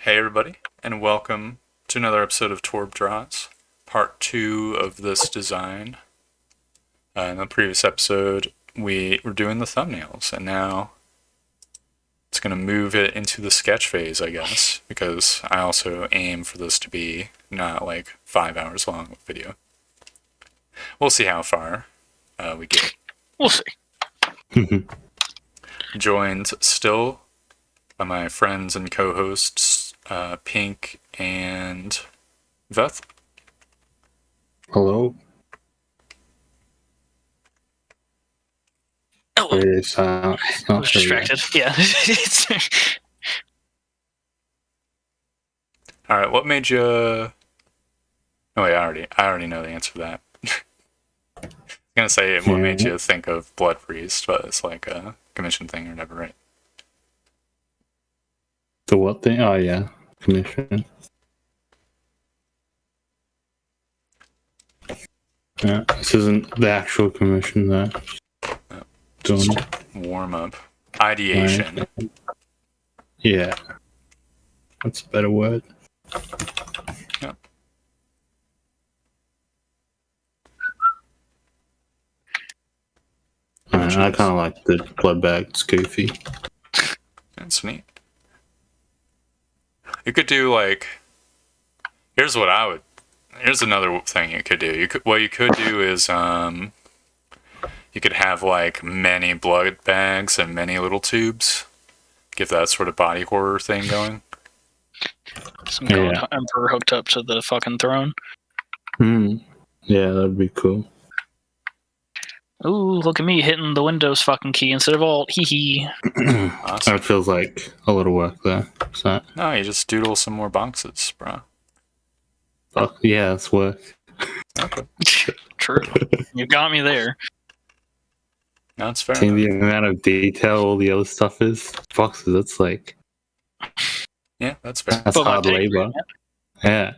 Hey everybody, and welcome to another episode of Torb Draws, part 2 of this design. In the previous episode, we were doing the thumbnails, and now it's going to move it into the sketch phase, I guess, because I also aim for this to be not like 5 hours long of video. We'll see how far we get. We'll see. Joined still by my friends and co-hosts, Pink and Veth. Hello. Oh, It's I not was sure distracted. Yeah. All right, what made you? Oh wait, I already know the answer to that. I was gonna say what made you think of Blood Priest, but it's like a commission thing or whatever, right? The what thing? Oh yeah, commission. Yeah, this isn't the actual commission though. Just Done. warm up, ideation. Yeah, that's a better word. Yep. I kind of like the blood bag. It's goofy. That's neat. You could do like. Here's another thing you could do. What you could do is you could have like many blood bags and many little tubes. Give that sort of body horror thing going. Some god emperor hooked up to the fucking throne. Yeah, that'd be cool. Ooh, look at me hitting the Windows fucking key instead of Alt. Hee hee. Awesome. That feels like a lot of work there. So, No, you just doodle some more boxes, bro. fuck yeah, that's work. Okay. True. You got me there. No, it's fair. Seeing the amount of detail all the other stuff is boxes. That's like Yeah, that's fair. that's But my hard pay labor. grade, Yeah.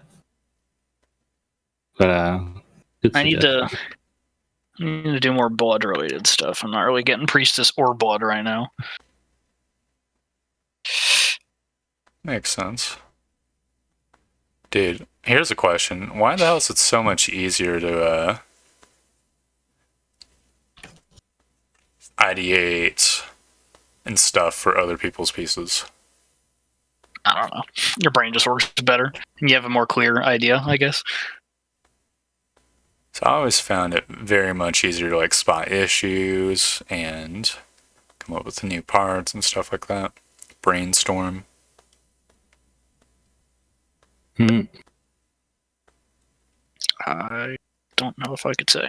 But good I need suggestion. to do more blood related stuff. I'm not really getting priestess or blood right now. Makes sense. Dude, here's a question. Why the hell is it so much easier to ideate and stuff for other people's pieces? I don't know. Your brain just works better. You have a more clear idea, I guess. So I always found it very much easier to like spot issues and come up with new parts and stuff like that. Brainstorm. I don't know if I could say.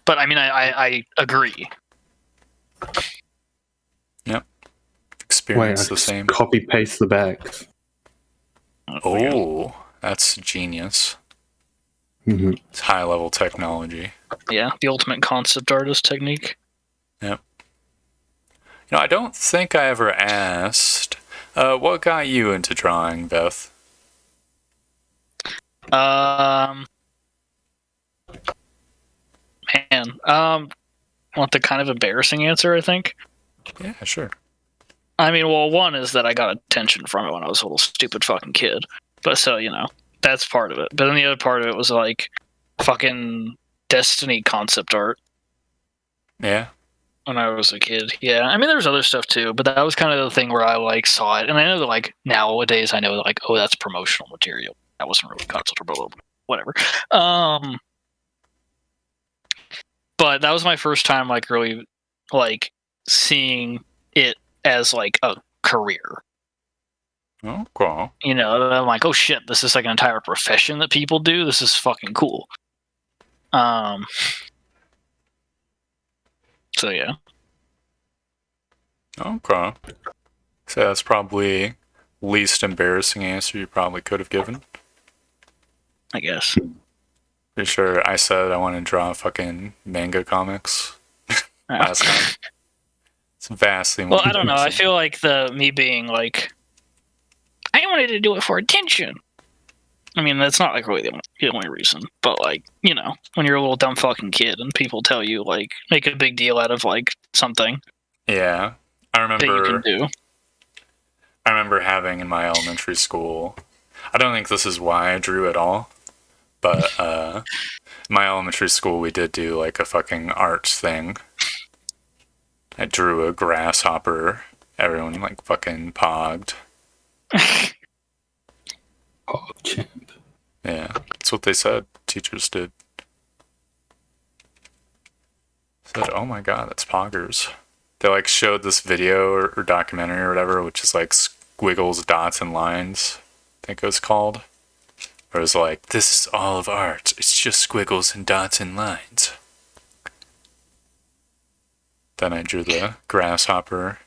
But I mean, I agree. Yep. Wait, Experience I the just same. copy paste the bags. Oh, that's genius. Mm-hmm. It's high level technology. Yeah, the ultimate concept artist technique. Yep. You know, I don't think I ever asked, what got you into drawing, Beth? Want the kind of embarrassing answer, I think? Yeah, sure. I mean, well, one is that I got attention from it when I was a little stupid fucking kid. But so, that's part of it. But then the other part of it was like fucking Destiny concept art Yeah. when I was a kid. Yeah, I mean, there was other stuff too, but that was kind of the thing where I like saw it. And I know that like nowadays I know like, oh, that's promotional material. That wasn't really concept art, blah, blah, blah, whatever. But that was my first time like really like seeing it as like a career. Oh, cool. I'm like, oh shit, this is like an entire profession that people do. This is fucking cool. So yeah. Okay. So that's probably least embarrassing answer you probably could have given. I guess. Pretty sure I said I want to draw fucking manga comics last time. It's vastly more. Well, I don't know. I embarrassing. feel like me being like, I wanted to do it for attention. I mean, that's not like really the only reason, but like, when you're a little dumb fucking kid and people tell you like, make a big deal out of like something Yeah, I that you can remember. do. I remember having in my elementary school. I don't think this is why I drew at all, but my elementary school we did do like a fucking arts thing. I drew a grasshopper. Everyone like fucking pogged. Oh, champ. Yeah, that's what they said. Teachers did. Said, "Oh my god, that's poggers." They like showed this video or documentary or whatever, which is like squiggles, dots, and lines. I think it was called. Where it was like, "This is all of art. It's just squiggles and dots and lines." Then I drew the grasshopper.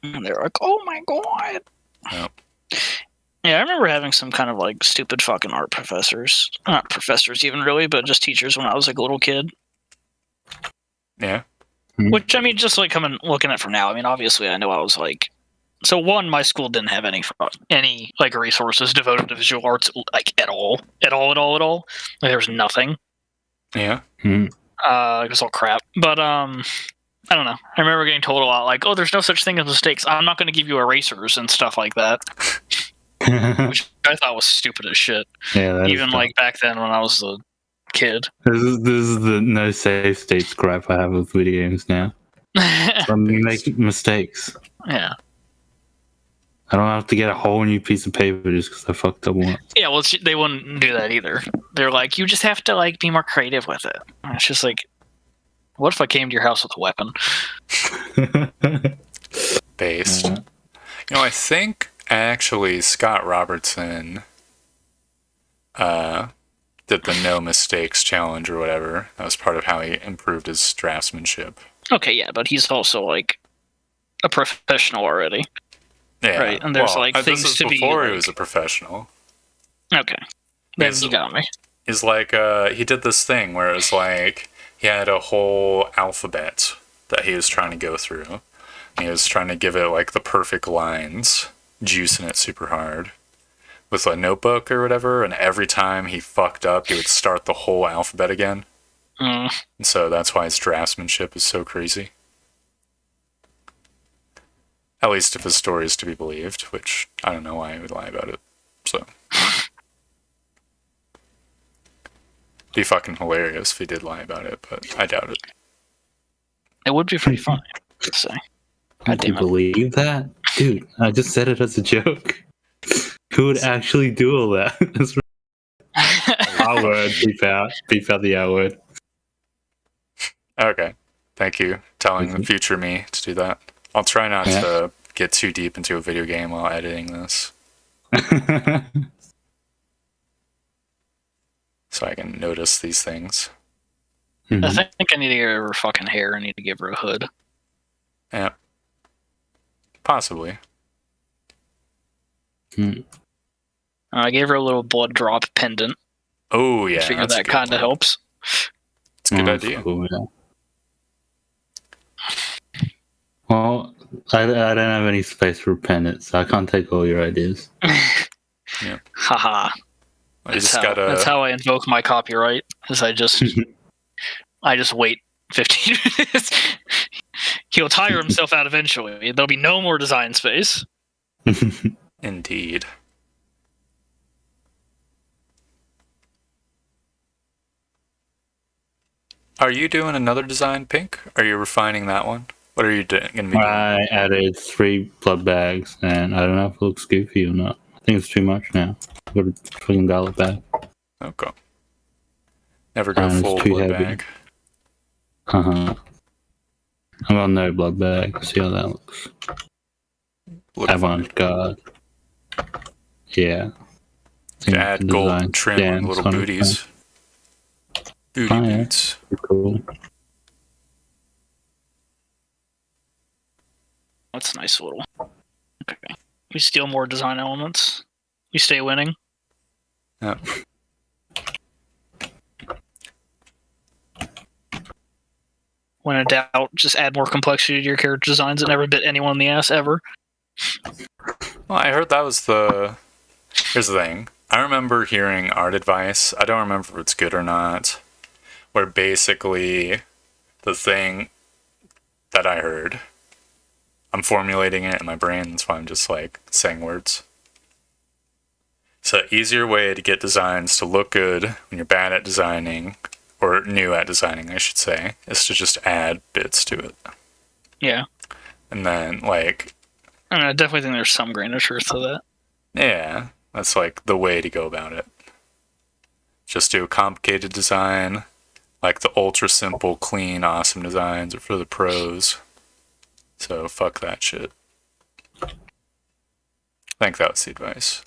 And they're like, "Oh my god." Yep. Yeah, I remember having some kind of like stupid fucking art professors. Not professors even really, but just teachers when I was like a little kid. Yeah. Which, I mean, just like looking at it from now, I mean, obviously I know I was like, so one, my school didn't have any like resources devoted to visual arts like at all. Like, there was nothing. Yeah. It was all crap. But I don't know. I remember getting told a lot like, "Oh, there's no such thing as mistakes. I'm not going to give you erasers," and stuff like that. Which I thought was stupid as shit. Yeah, even like back then when I was a kid. This is the no save states gripe I have with video games now. I'm making mistakes. Yeah. I don't have to get a whole new piece of paper just because I fucked up once. Yeah, well, they wouldn't do that either. They're like, you just have to like be more creative with it. And it's just like, what if I came to your house with a weapon? Based. You know, I think actually Scott Robertson did the no mistakes challenge or whatever. That was part of how he improved his draftsmanship. Okay, yeah, but he's also like a professional already. Yeah. Right, and there's like things this is to be. before he like- was a professional. Okay. Then you got me. He's like, he did this thing where it was like, he had a whole alphabet that he was trying to go through. He was trying to give it like the perfect lines, juicing it super hard with a notebook or whatever. And every time he fucked up, he would start the whole alphabet again. And so that's why his draftsmanship is so crazy. At least if his story is to be believed, which I don't know why he would lie about it. So. Be fucking hilarious if he did lie about it, but I doubt it. It would be pretty funny to say. Do you believe that? Dude, I just said it as a joke. Who would actually do all that? That's R word, beep out the R word. Okay. Thank you telling the future me to do that. I'll try not to get too deep into a video game while editing this. So I can notice these things. Mm-hmm. I think I need to give her fucking hair. I need to give her a hood. Yeah. Possibly. I gave her a little blood drop pendant. Oh, yeah. I figure that kind of helps. It's a good idea. Cool, yeah. Well, I don't have any space for pendants, so I can't take all your ideas. Yeah. Haha. That's how I invoke my copyright. Is I just wait 15 minutes. He'll tire himself out eventually. There'll be no more design space. Indeed. Are you doing another design, Pink? Are you refining that one? What are you going to be doing? I added 3 blood bags, and I don't know if it looks goofy or not. I think it's too much now. I've got to fucking dial it back. Okay. Never go full too blood heavy. bag. I'm on no blood bag. See how that looks. Avant-garde. Yeah. To add gold trim and little on booties. Booty boots. Cool. That's a nice little. Okay. We steal more design elements. We stay winning. Yeah. When in doubt, just add more complexity to your character designs. It never bit anyone in the ass ever. Well, I heard that was the... Here's the thing. I remember hearing art advice. I don't remember if it's good or not. Where basically the thing that I heard I'm formulating it in my brain. That's why I'm just like saying words. So, easier way to get designs to look good when you're bad at designing, or new at designing, I should say, is to just add bits to it. Yeah. And then, like, I definitely think there's some grain of truth to that. yeah, that's like the way to go about it. Just do a complicated design, like the ultra simple, clean, awesome designs are for the pros. So fuck that shit. I think that was the advice.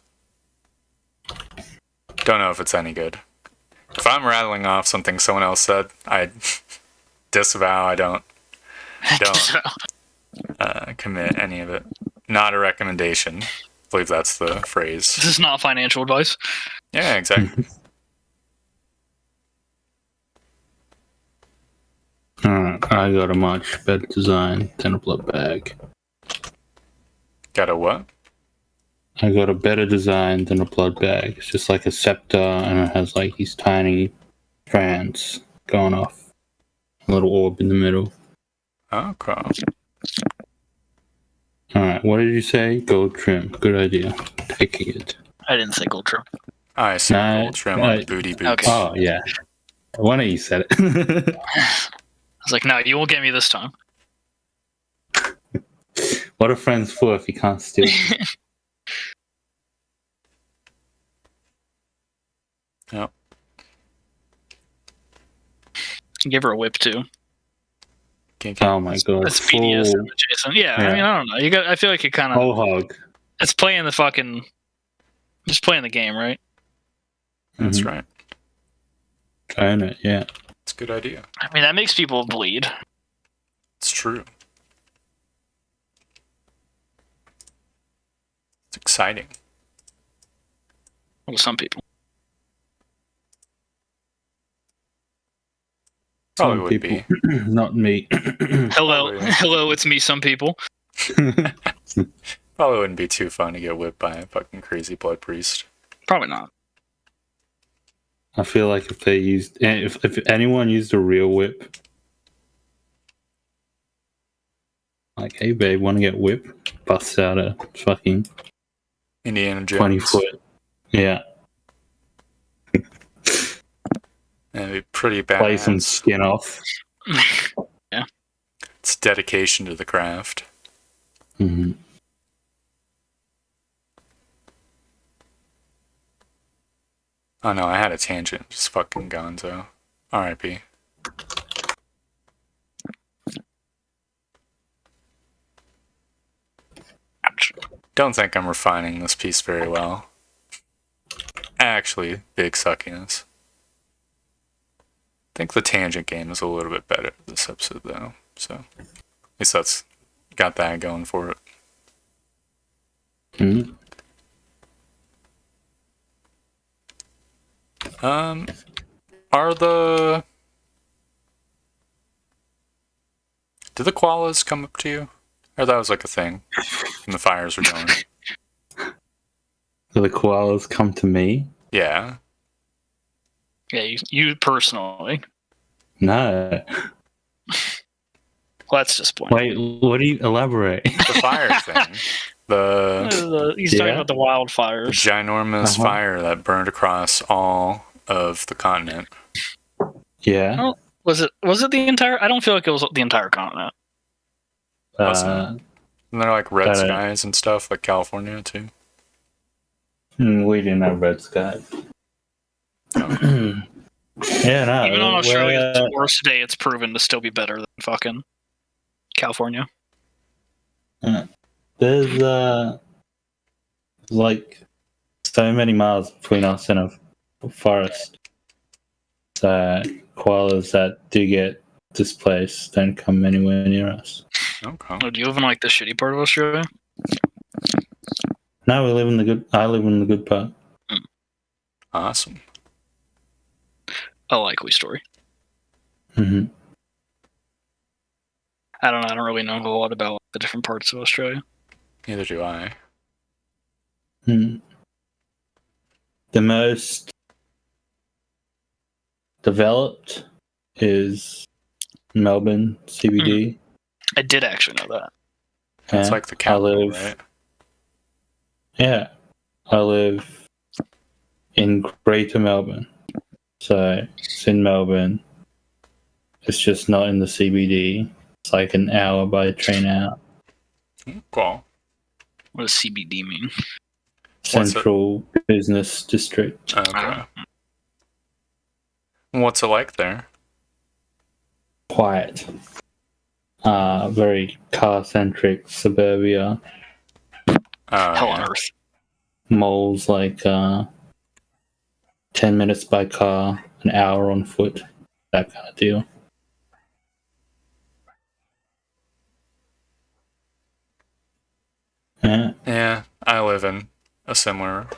Don't know if it's any good. If I'm rattling off something someone else said, I disavow. I don't commit any of it. Not a recommendation. I believe that's the phrase. This is not financial advice. Yeah, exactly. Alright, I got a much better design than a blood bag. Got a what? I got a better design than a blood bag. It's just like a scepter, and it has like these tiny strands going off. A little orb in the middle. Okay. Alright, what did you say? Gold trim. Good idea. Taking it. I didn't say gold trim. I see Nah, gold trim on the booty boots. Okay. Oh, yeah. One of you said it. I was like, no, you won't get me this time. What are friends for if you can't steal? Yep. Give her a whip too. Can't get Oh my god. That's BDS Full adjacent. Yeah, Yeah. I mean, I don't know. You got. I feel like it kind of. whole hog. It's playing the fucking. Just playing the game, right? That's Mhm. right. Trying it, yeah. It's a good idea. I mean, that makes people bleed. It's true. It's exciting. Well, some people. Probably Some would people. be. Not me. Hello, Probably. hello, it's me. Some people. Probably wouldn't be too fun to get whipped by a fucking crazy blood priest. Probably not. I feel like if they used, if anyone used a real whip, like, hey babe, want to get whipped? Busts out a fucking Indiana Jones. 20-foot. Yeah, That'd be pretty play some badass. skin off. It's dedication to the craft. Mm-hmm. Oh no, I had a tangent. Just fucking gonzo. R.I.P. Ouch. Don't think I'm refining this piece very well. Actually, big suckiness. I think the tangent game is a little bit better this episode though. So at least that's got that going for it. Mm-hmm. Are the... Did the koalas come up to you? Or that was like a thing when the fires were going? Do the koalas come to me? Yeah. Yeah, you personally. No. Well, that's disappointing. Wait, what do you elaborate? The fire thing. The He's talking Yeah? about the wildfires. ginormous fire that burned across all of the continent. Yeah. Oh, was it the entire? I don't feel like it was the entire continent. Wasn't And they're like red Got it. skies and stuff, like California too. We didn't have red sky. Yeah, no. Even on we're, Australia's worst day, it's proven to still be better than fucking California. there's like so many miles between us and a forest. So koalas that do get displaced don't come anywhere near us. Okay. Oh, do you live in like the shitty part of Australia? No, we live in the good. I live in the good part. Awesome. A likely story. Mm-hmm. I don't know. I don't really know a lot about the different parts of Australia. Neither do I. Mm. The most developed is Melbourne CBD. I did actually know that. That's Yeah, like the capital, live- right? Yeah, I live in Greater Melbourne. So it's in Melbourne. It's just not in the CBD. It's like an hour by train out. Cool. What does CBD mean? Central Business District. Okay. What's it like there? Quiet. Very car-centric suburbia. Hell on Yeah. earth. Malls like 10 minutes by car, an hour on foot. That kind of deal. Yeah. Yeah, I live in a similar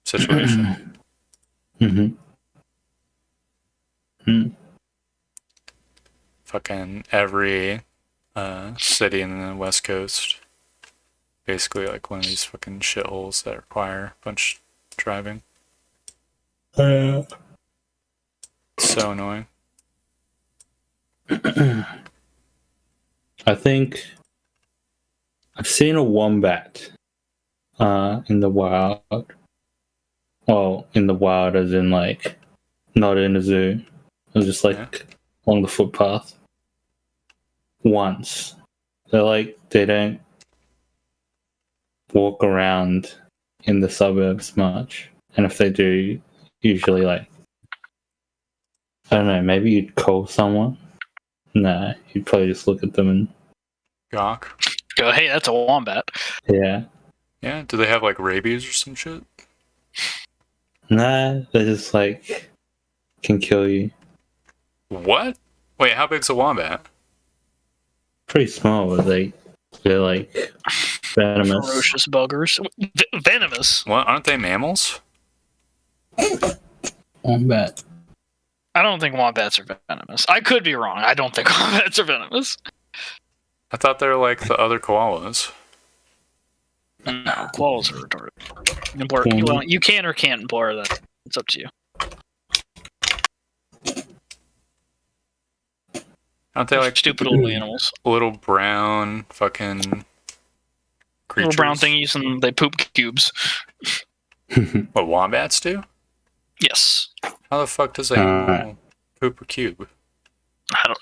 situation. Mm-hmm. Fucking every city in the West Coast, basically like one of these fucking shitholes that require a bunch driving. So annoying. I think I've seen a wombat in the wild. Well, in the wild as in like not in a zoo. It was just like along the footpath. Once. They don't walk around in the suburbs much. And if they do, usually like I don't know, maybe you'd call someone. Nah, you'd probably just look at them and Gawk. Go, hey, that's a wombat. yeah. Yeah, do they have like rabies or some shit? Nah, they just like can kill you. What? Wait, how big's a wombat? Pretty small, but they're like venomous. Ferocious buggers. Venomous. What? Aren't they mammals? Wombat. I don't think wombats are venomous. I could be wrong. I don't think wombats are venomous. I thought they were like the other koalas. No, koalas are retarded. Well, you can or can't blur that. It's up to you. Aren't they like Stupid little animals. little brown fucking creatures? Little brown thingies, and they poop cubes. What wombats do? Yes. How the fuck does a poop a cube?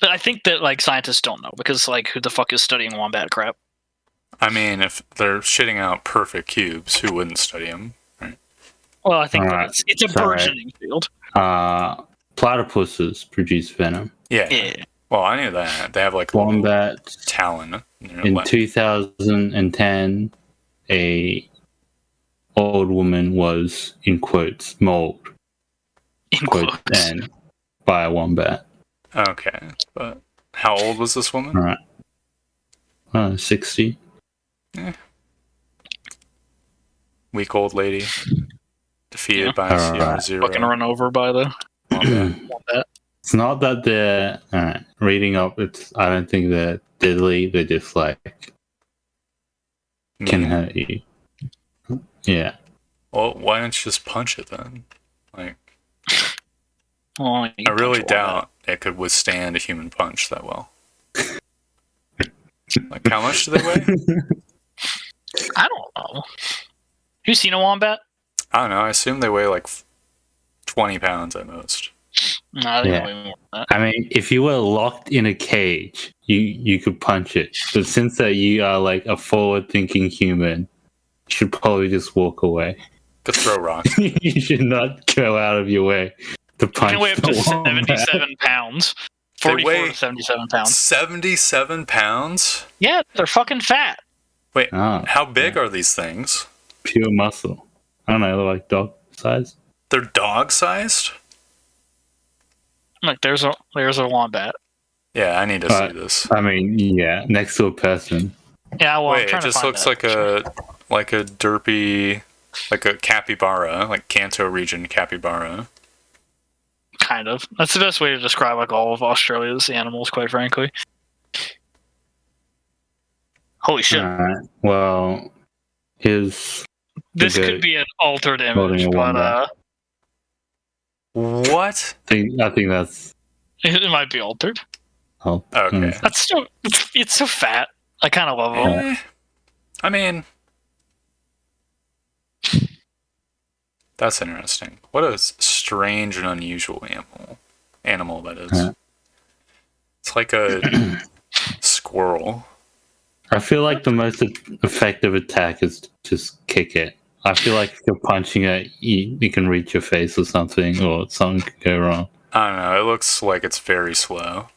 I think that like scientists don't know because like who the fuck is studying wombat crap? I mean, if they're shitting out perfect cubes, who wouldn't study them? Right? Well, I think that it's a burgeoning field. Platypuses produce venom. Yeah. Well, I knew that. They have like Wombat talon. in 2010, a old woman was in quotes mauled In quotes. and by a wombat. Okay, but how old was this woman? Right. 60. Weak old lady. Defeated by CR0. Fucking run over by the wombat. It's not that they're reading up. I don't think they're deadly. They're just like can hurt you. Yeah. Well, why don't you just punch it then? Like, Well, I really doubt it could withstand a human punch that well. Like, how much do they weigh? I don't know. You seen a wombat? I don't know. I assume they weigh like 20 pounds at most. No, I think way more than that. I mean, if you were locked in a cage, you could punch it. But since that you are like a forward-thinking human, you should probably just walk away. Could throw rocks. You should not go out of your way to punch. They weigh up to the wombat. 77 pounds. 44 to 77 pounds. 77 pounds? Yeah, they're fucking fat. Wait, how big are these things? Pure muscle. I don't know, they're like dog size. They're dog-sized? Like there's a wombat. Yeah, I need to see this. I mean, yeah, next to a person. Yeah, well, Wait, it just looks like a derpy, like a capybara, like Kanto region capybara. Kind of. That's the best way to describe like all of Australia's animals, quite frankly. Holy shit! Well, this could be an altered image, but what? I think that's. It might be altered. Oh, okay. That's still it's so fat. I kind of love them. I mean, that's interesting. What a strange and unusual animal that is. Yeah. It's like a squirrel. I feel like the most effective attack is to just kick it. I feel like if you're punching it, you can reach your face or something, or something could go wrong. I don't know. It looks like it's very slow.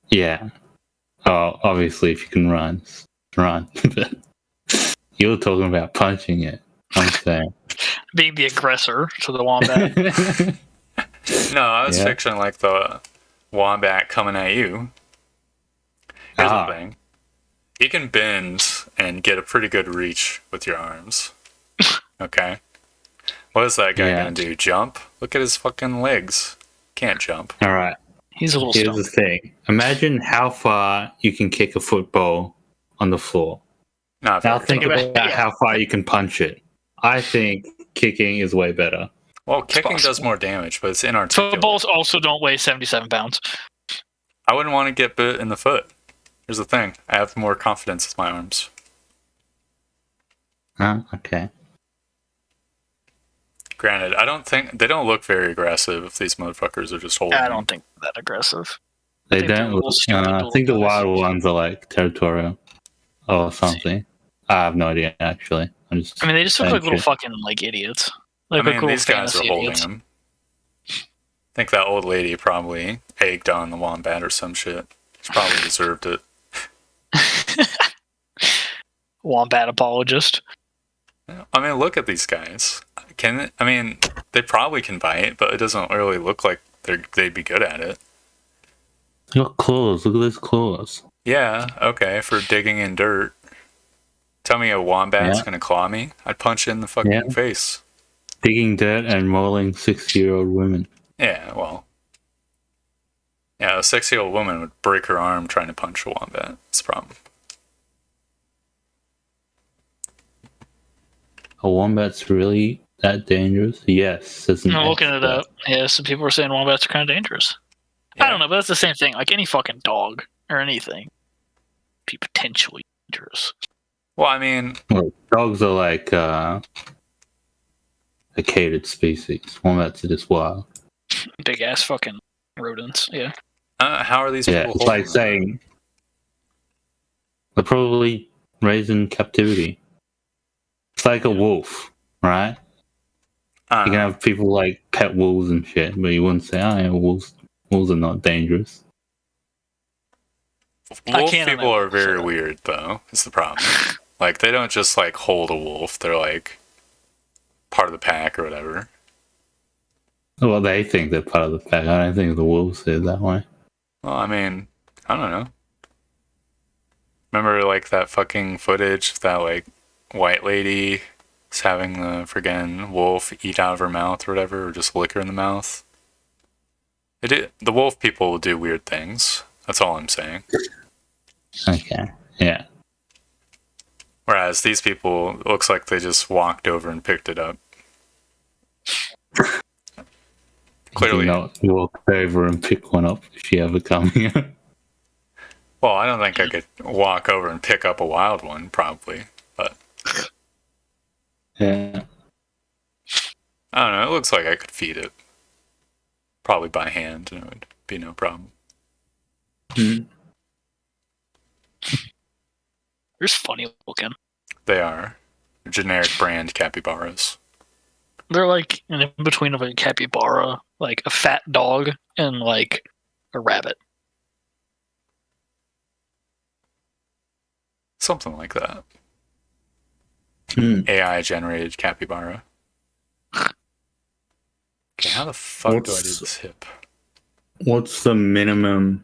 Yeah. Oh, obviously, if you can run. But you were talking about punching it. I'm saying. Being the aggressor to the wombat. No, I was Yeah. picturing like the wombat coming at you. Here's the thing. You can bend and get a pretty good reach with your arms. Okay? What is that guy gonna do? Jump? Look at his fucking legs. Can't jump. All right. He's a little Here's stumped. the thing. Imagine how far you can kick a football on the floor. Not Now very think far. about how far you can punch it. I think kicking is way better. Well, kicking does possible. more damage, but it's inarticulate. Footballs also don't weigh 77 pounds. I wouldn't want to get bit in the foot. Here's the thing. I have more confidence with my arms. Oh, okay. Granted, I don't think they don't look very aggressive if these motherfuckers are just holding. I don't think they're that aggressive. They think they're don't a little look. stupid I little think the guys. wild ones are like territorial or something. I have no idea actually. I'm just. I mean, they just look saying like little shit. fucking like idiots. I Like mean, little these guys are fantasy holding idiots. him. I think that old lady probably egged on the wombat or some shit. She probably deserved it. Wombat apologist. I mean, look at these guys. They probably can bite, but it doesn't really look like they'd be good at it. They got claws. Look at those claws. Yeah, okay, for digging in dirt. Tell me a wombat's Yeah. gonna claw me? I'd punch it in the fucking face. Digging dirt and mauling 60-year-old women. Yeah, well. Yeah, a 60-year-old woman would break her arm trying to punch a wombat. That's the problem. A wombat's really that dangerous? Yes. As an I'm looking it expert. up. Yeah, some people are saying wombats are kind of dangerous. Yeah. I don't know, but that's the same thing. Like any fucking dog or anything, be potentially dangerous. Well, I mean, Well, dogs are like a catered species. Wombats are just wild. Big ass fucking rodents. Yeah. how are these Yeah, people it's holding like them? saying they're probably raised in captivity. It's like a wolf, right? I You don't can know. have people like pet wolves and shit, but you wouldn't say, "Oh, yeah, wolves are not dangerous." Wolf can't people are imagine very that. weird, though, is the problem. Like, they don't just, like, hold a wolf. They're, like, part of the pack or whatever. Well, they think they're part of the pack. I don't think the wolves see it that way. Well, I mean, I don't know. Remember, like, that fucking footage of that, like, white lady is having the friggin' wolf eat out of her mouth or whatever, or just lick her in the mouth? The wolf people will do weird things. That's all I'm saying. Okay. Yeah. Whereas these people, it looks like they just walked over and picked it up. Clearly. You not walk over and pick one up if you ever come here. Well, I don't think I could walk over and pick up a wild one, probably. But Yeah. I don't know. It looks like I could feed it. Probably by hand, and it would be no problem. Mm. They're just funny looking. They are generic brand capybaras. They're like in between of a capybara, like a fat dog, and like a rabbit. Something like that. Mm. AI generated capybara. Okay, how the fuck do I do What's- this hip? What's the minimum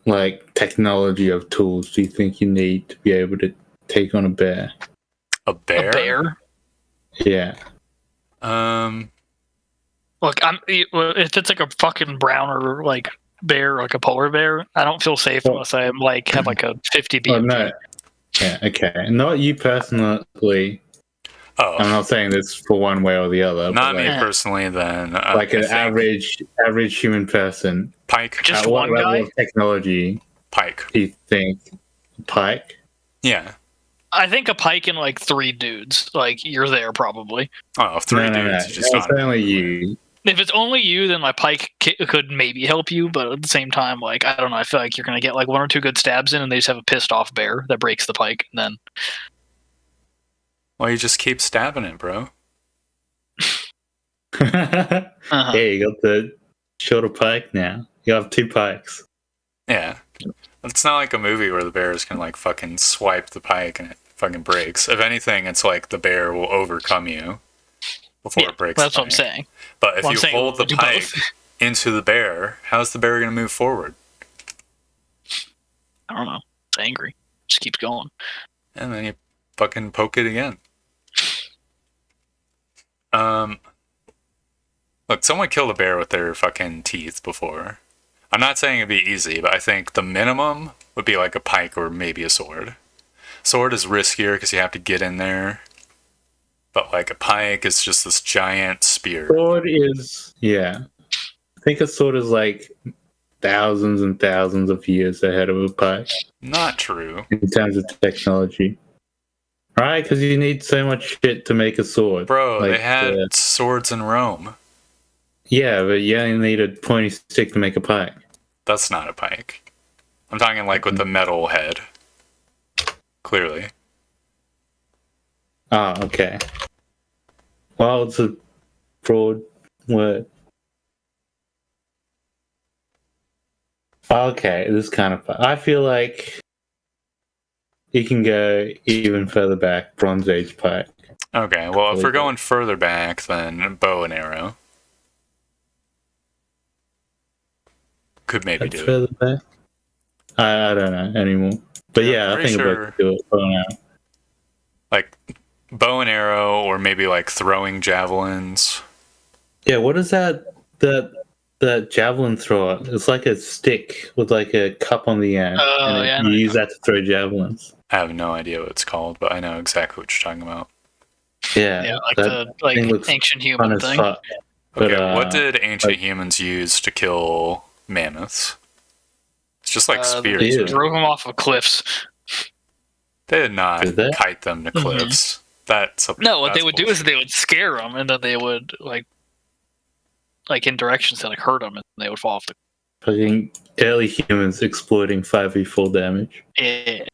like technology of tools do you think you need to be able to take on a bear? A bear? A bear. Yeah. Look, if it's like a fucking brown or like bear, like a polar bear, I don't feel safe Well- unless I am like have like a 50 Oh, BMG. no. Yeah, okay. Not you personally. I'm Oh, not saying this for one way or the other. not but me like, personally. Then like I an think average human person. pike. Just at what one level guy? of technology Pike. Do you think pike? Yeah. I think a pike and like 3 dudes, like you're there probably. Oh, three No. dudes. You just It's not only you. If it's only you, then my pike could maybe help you, but at the same time, like I don't know, I feel like you're gonna get like 1 or 2 good stabs in, and they just have a pissed off bear that breaks the pike, and then Well, you just keep stabbing it, bro. Yeah, you got the shorter pike now. You have 2 pikes. Yeah. It's not like a movie where the bear is gonna like fucking swipe the pike and it fucking breaks. If anything, it's like the bear will overcome you before it breaks. that's the what I'm pike. saying. But if Well, I'm you saying hold the do pike both. into the bear, how's the bear gonna move forward? I don't know. It's angry. Just keeps going. And then you fucking poke it again. Look, someone killed a bear with their fucking teeth before. I'm not saying it'd be easy, but I think the minimum would be like a pike or maybe a sword. Sword is riskier because you have to get in there. But like a pike is just this giant spear. Sword is, yeah. I think a sword is like thousands and thousands of years ahead of a pike Not true. in terms of technology. Right? Because you need so much shit to make a sword. Bro, Like, they had swords in Rome. yeah, but you only need a pointy stick to make a pike. That's not a pike. I'm talking like with the metal head. Clearly. Oh, okay. Well, it's a broad word. Okay, this is kind of fun. I feel like you can go even further back, Bronze Age pike. Okay, well, if we're going further back, then bow and arrow. Could maybe That's do it. further back? I don't know anymore. But yeah, I pretty think sure- about to do it for now. Like bow and arrow, or maybe like throwing javelins. Yeah, what is that javelin thrower? It's like a stick with like a cup on the end. Oh, and yeah, I you know. use that to throw javelins. I have no idea what it's called, but I know exactly what you're talking about. Yeah, Yeah, like that the thing looks ancient fun human as thing. fuck. But, Okay, what did ancient like- humans use to kill mammoths? It's just like spears. Ew. Right? Drove them off of cliffs. They did not Did they? kite them to cliffs. That's No, what that's they would do is they would scare them, and then they would like in directions that like hurt them, and they would fall off the. fucking early humans exploiting 5v4 damage. Yeah.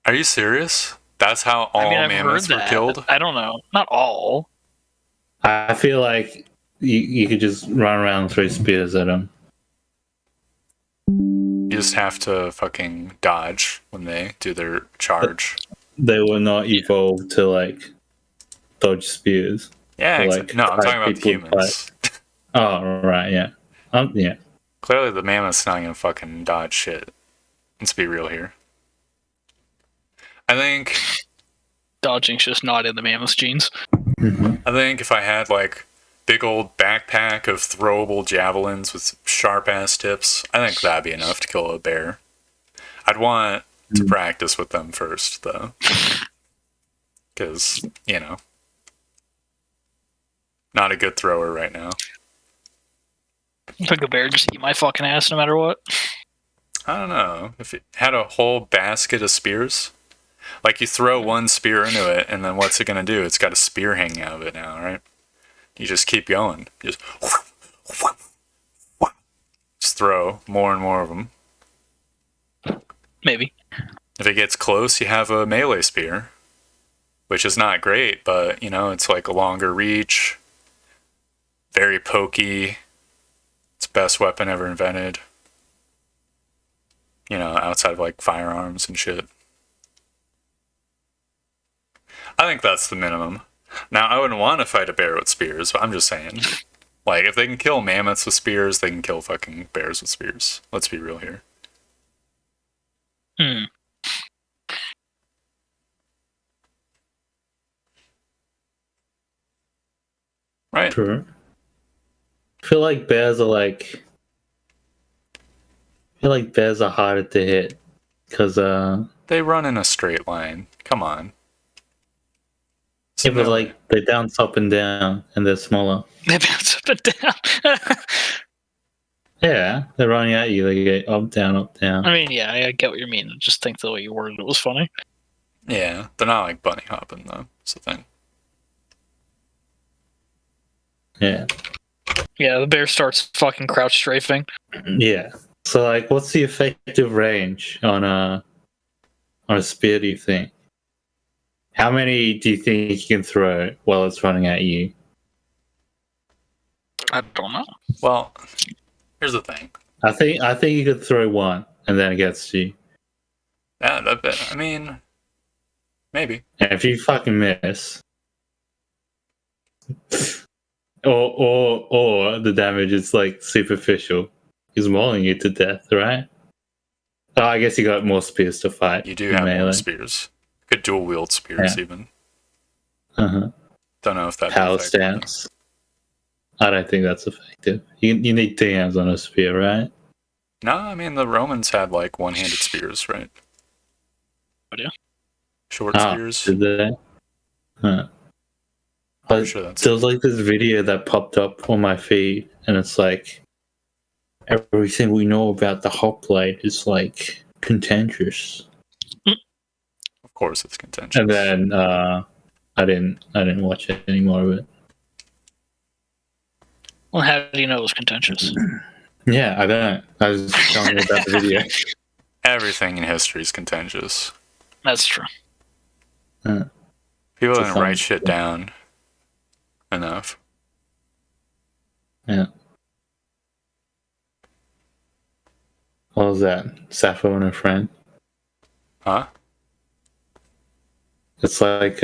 Are you serious? That's how all I've mammoths heard were that. killed? I don't know. Not all. I feel like you could just run around and throw spears at them. You just have to fucking dodge when they do their charge. They were not evolved to like dodge spears. Yeah, Or, exactly. No, I'm talking about the people humans. Oh, right, yeah. Yeah. Clearly, the mammoth's not gonna fucking dodge shit. Let's be real here. I think Dodging's just not in the mammoth genes. I think if I had like big old backpack of throwable javelins with sharp ass tips, I think that'd be enough to kill a bear. I'd want to practice with them first, though, because not a good thrower right now. Like a bear just eat my fucking ass no matter what. I don't know if it had a whole basket of spears. Like you throw one spear into it, and then what's it gonna do? It's got a spear hanging out of it now, right? You just keep going. Just throw more and more of them. Maybe. If it gets close, you have a melee spear, which is not great, but it's like a longer reach, very pokey. It's best weapon ever invented. Outside of like firearms and shit. I think that's the minimum. Now, I wouldn't want to fight a bear with spears, but I'm just saying. Like, if they can kill mammoths with spears, they can kill fucking bears with spears. Let's be real here. Right? True. I feel like bears are harder to hit because They run in a straight line. Come on. yeah, but like they bounce up and down and they're smaller. They bounce up and down. Yeah, they're running at you. They go up, down, up, down. I mean, yeah, I get what you mean. I just think the way you worded it was funny. Yeah, they're not like bunny hopping though. That's the thing. Yeah. Yeah, the bear starts fucking crouch strafing. Yeah. So, like, what's the effective range on a spear? Do you think? How many do you think you can throw while it's running at you? I don't know. Well, here's the thing. I think you could throw one, and then it gets to you. Yeah, I mean, maybe. And if you fucking miss, or the damage is like superficial, he's mauling you to death, right? Oh, I guess you got more spears to fight. You do in have melee. more spears. Could dual wield spears even. Uh-huh. Don't know if that Power stance. I don't think that's effective. You need two hands on a spear, right? No, I mean the Romans had like one-handed spears, right? Oh, yeah. Short spears. Did they? Huh. I'm But sure that's there was like this video that popped up on my feed, and it's like everything we know about the hoplite is like contentious. Of course, it's contentious. And then I didn't watch any more of it. Well, how do you know it was contentious? Yeah, I don't. I was just telling you about the video. Everything in history is contentious. That's true. People It's didn't write shit down enough. Yeah. What was that? Sappho and her friend? Huh? It's like,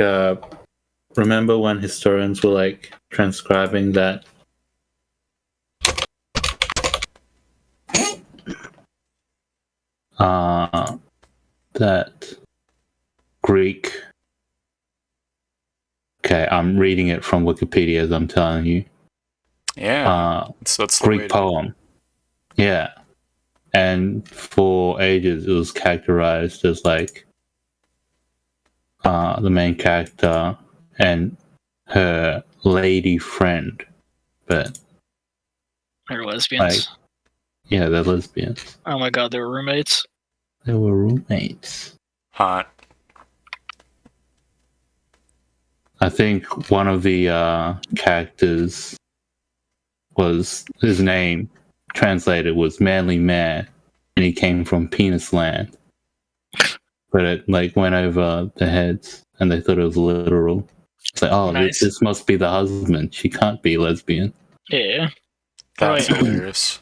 remember when historians were like transcribing that? That Greek. Okay, I'm reading it from Wikipedia as I'm telling you. Yeah. That's the Greek poem. Yeah. And for ages it was characterized as like the main character and her lady friend. But They're lesbians. yeah, they're lesbians. Oh my god, they were roommates. They were roommates. Hot. I think one of the characters was, his name translated was Manly Man, and he came from Penis Land. But it like went over their heads, and they thought it was literal. It's like, oh, Nice. this must be the husband. She can't be lesbian. Yeah. That's Right. hilarious.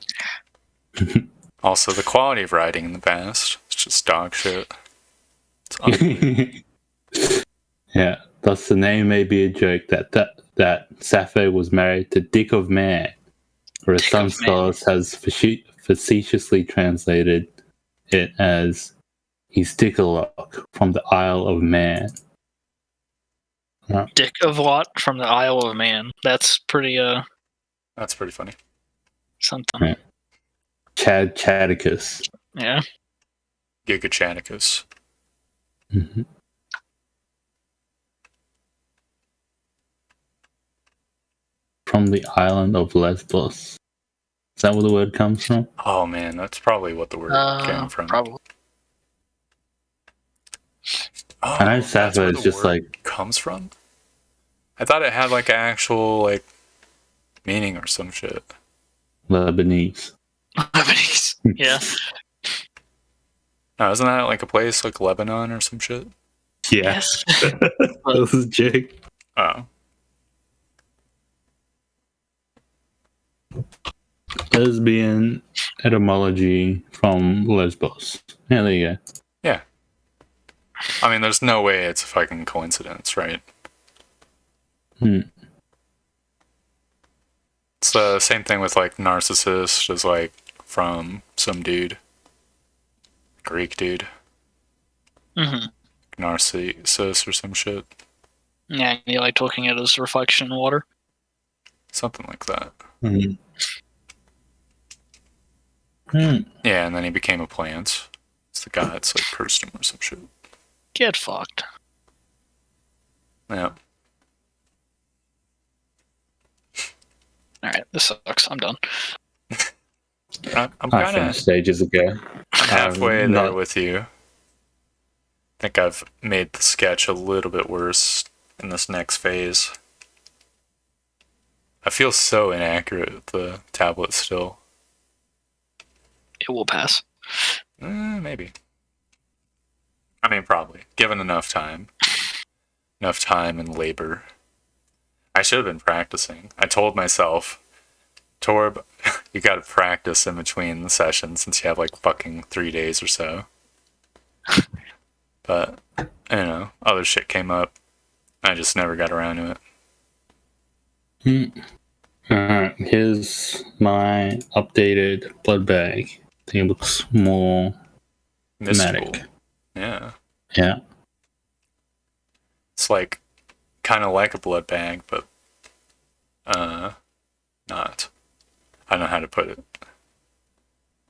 Also, the quality of writing in the past, it's just dog shit. It's unbelievable. Yeah, thus the name may be a joke that Sappho was married to Dick of Man, or as Dick some of scholars has facetiously translated it as he's Dickalock from the Isle of Man. Dick of what from the Isle of Man. That's pretty That's pretty funny. something. Yeah. Chad Chadicus. Yeah. Gigachanicus. Mm-hmm. From the island of Lesbos. Is that where the word comes from? Oh man, that's probably what the word came from. Probably. Oh, I know that's Sappho where is the just word like comes from? I thought it had like an actual like meaning or some shit. Lebanese. Lebanese. Yeah. No, isn't that like a place like Lebanon or some shit? Yes. That was a joke. Oh. Lesbian etymology from Lesbos. Yeah, there you go. Yeah. I mean, there's no way it's a fucking coincidence, right? It's the same thing with like narcissist is like from some dude. Greek dude. Mm-hmm. Narcissus or some shit. Yeah, you like looking at his reflection in water. Something like that. Yeah, and then he became a plant. It's the gods like cursed him or some shit. Get fucked. Yeah. Alright, this sucks. I'm done. I'm I kind finished of ages ago. halfway there not- with you. I think I've made the sketch a little bit worse in this next phase. I feel so inaccurate with the tablet still. It will pass. Maybe. I mean, probably. Given enough time. Enough time and labor. I should have been practicing. I told myself, Torb, you gotta practice in between the sessions since you have like fucking 3 days or so. But, other shit came up. I just never got around to it. Alright, here's my updated blood bag. I think it looks more Mystical. thematic. Yeah. Yeah. It's like, kind of like a blood bag, but, not. I don't know how to put it.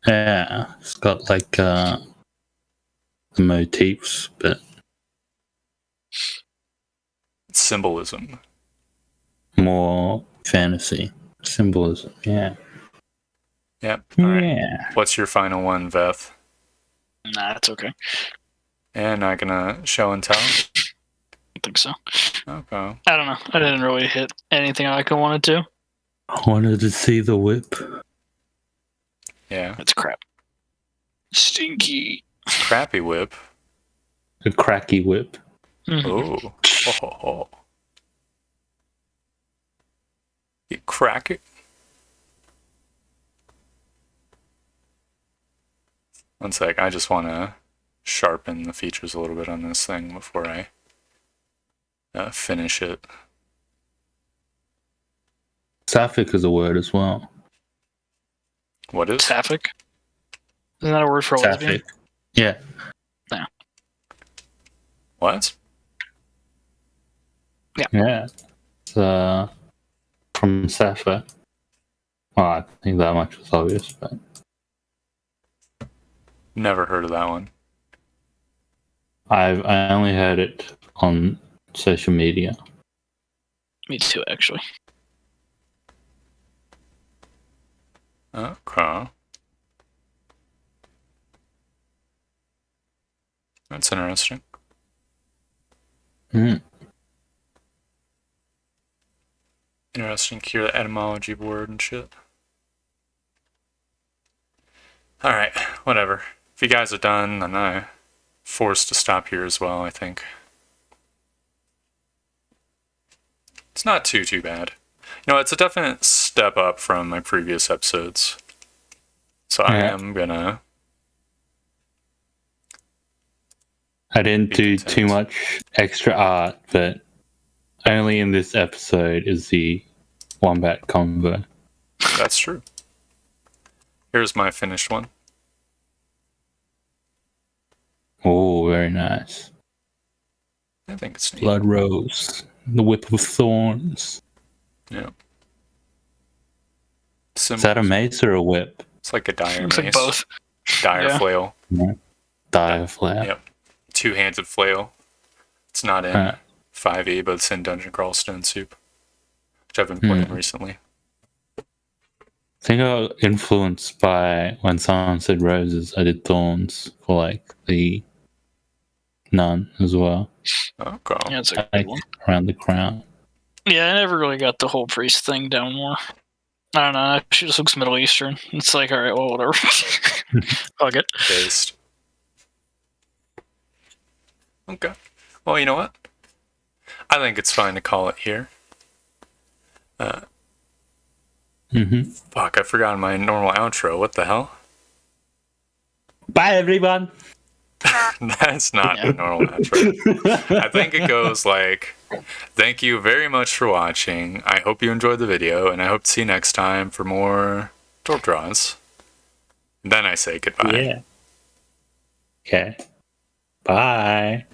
Yeah. It's got like the motifs, but It's symbolism. more fantasy symbolism. Yeah. Yep. All right. Yeah. What's your final one, Veth? Nah, it's okay. And not gonna show and tell? I think so. Okay. I don't know. I didn't really hit anything like I wanted to. I wanted to see the whip. Yeah. It's crap. Stinky. Crappy whip. A cracky whip. Mhm. Oh. Oh. You crack it. One sec. I just want to sharpen the features a little bit on this thing before I finish it. Sapphic is a word as well. What is? Sapphic. Isn't that a word for lesbian? Sapphic. Yeah. What? Yeah. It's from Sappho. Well, I think that much was obvious, but Never heard of that one. I only heard it on social media. Me too, actually. Okay. That's interesting. Mm. Interesting to hear the etymology of word and shit. Alright, whatever. If you guys are done, then I'm forced to stop here as well, I think. It's not too bad. It's a definite step up from my previous episodes. So I am gonna... I didn't Be do content. too much extra art, but only in this episode is the wombat combo. That's true. Here's my finished one. Oh, very nice. I think it's neat. Blood rose. The whip of thorns. Yeah. Is that a mace or a whip? It's like a dire Looks mace. like both. Dire Yeah. flail. Dire flare. Yep. Two-handed flail. It's not in 5e, but it's in Dungeon Crawl Stone Soup, which I've been playing recently. I think I got influenced by when someone said roses, I did thorns for like the nun as well. Okay. Yeah, it's a Like good one. around the crown. Yeah, I never really got the whole priest thing down more. I don't know. She just looks Middle Eastern. It's like, all right, well, whatever. Fuck it. Based. Okay. Well, you know what? I think it's fine to call it here. Fuck, I forgot my normal outro. What the hell? Bye, everyone. That's not a normal outro. I think it goes like, thank you very much for watching. I hope you enjoyed the video, and I hope to see you next time for more Torb Draws. Then I say goodbye. Yeah. Okay. Bye.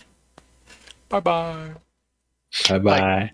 Bye-bye. Bye-bye.